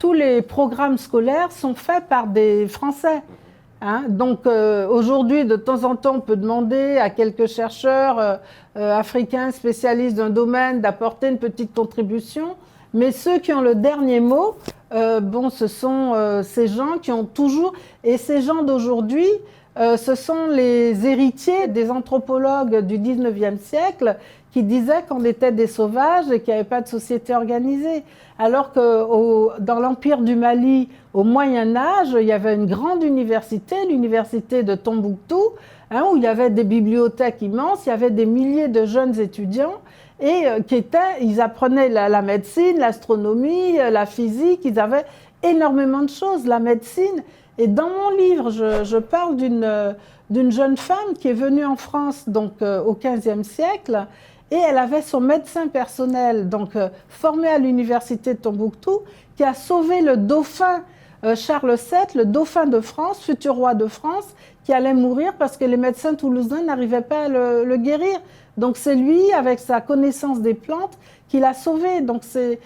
tous les programmes scolaires sont faits par des Français. Hein, donc aujourd'hui, de temps en temps, on peut demander à quelques chercheurs africains spécialistes d'un domaine d'apporter une petite contribution, mais ceux qui ont le dernier mot, bon, ce sont ces gens qui ont toujours... Et ces gens d'aujourd'hui, ce sont les héritiers des anthropologues du 19e siècle qui disaient qu'on était des sauvages et qu'il n'y avait pas de société organisée. Alors que dans l'Empire du Mali, au Moyen-Âge, il y avait une grande université, l'université de Tombouctou, hein, où il y avait des bibliothèques immenses, il y avait des milliers de jeunes étudiants et ils apprenaient la médecine, l'astronomie, la physique, ils avaient énormément de choses, la médecine. Et dans mon livre, je parle d'une jeune femme qui est venue en France donc, au XVe siècle, et elle avait son médecin personnel, donc formé à l'université de Tombouctou, qui a sauvé le dauphin Charles VII, le dauphin de France, futur roi de France, qui allait mourir parce que les médecins toulousains n'arrivaient pas à le guérir. Donc c'est lui, avec sa connaissance des plantes, qui l'a sauvé. Donc c'est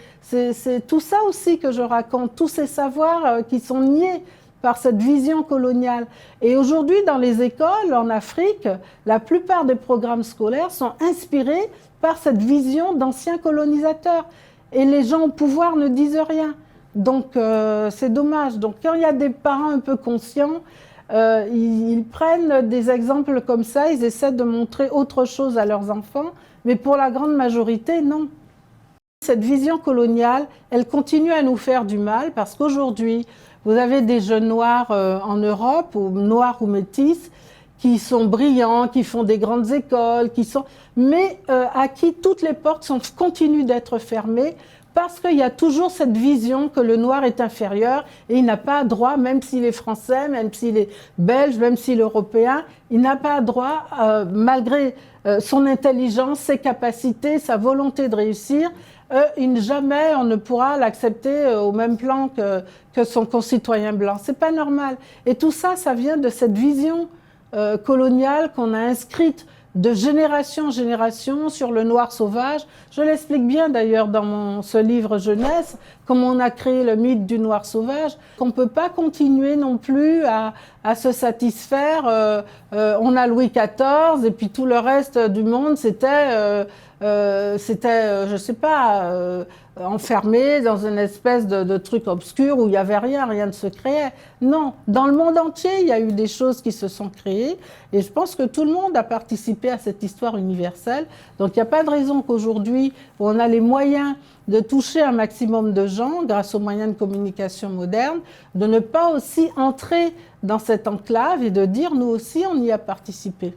tout ça aussi que je raconte, tous ces savoirs qui sont niés par cette vision coloniale. Et aujourd'hui, dans les écoles en Afrique, la plupart des programmes scolaires sont inspirés par cette vision d'anciens colonisateurs. Et les gens au pouvoir ne disent rien. Donc c'est dommage. Donc quand il y a des parents un peu conscients, ils prennent des exemples comme ça, ils essaient de montrer autre chose à leurs enfants, mais pour la grande majorité, non. Cette vision coloniale, elle continue à nous faire du mal parce qu'aujourd'hui, vous avez des jeunes noirs en Europe, ou noirs ou métis, qui sont brillants, qui font des grandes écoles, mais à qui toutes les portes continuent d'être fermées parce qu'il y a toujours cette vision que le noir est inférieur et il n'a pas droit, même s'il est français, même s'il est belge, même s'il est européen, il n'a pas droit, malgré son intelligence, ses capacités, sa volonté de réussir, jamais on ne pourra l'accepter au même plan que son concitoyen blanc. C'est pas normal. Et tout ça, ça vient de cette vision coloniale qu'on a inscrite de génération en génération sur le noir sauvage. Je l'explique bien d'ailleurs dans ce livre jeunesse, comment on a créé le mythe du noir sauvage, qu'on ne peut pas continuer non plus à se satisfaire. On a Louis XIV et puis tout le reste du monde, c'était je sais pas, enfermé dans une espèce de truc obscur où il n'y avait rien ne se créait. Non, dans le monde entier, il y a eu des choses qui se sont créées et je pense que tout le monde a participé à cette histoire universelle. Donc il n'y a pas de raison qu'aujourd'hui, où on a les moyens de toucher un maximum de gens grâce aux moyens de communication modernes, de ne pas aussi entrer dans cette enclave et de dire nous aussi on y a participé.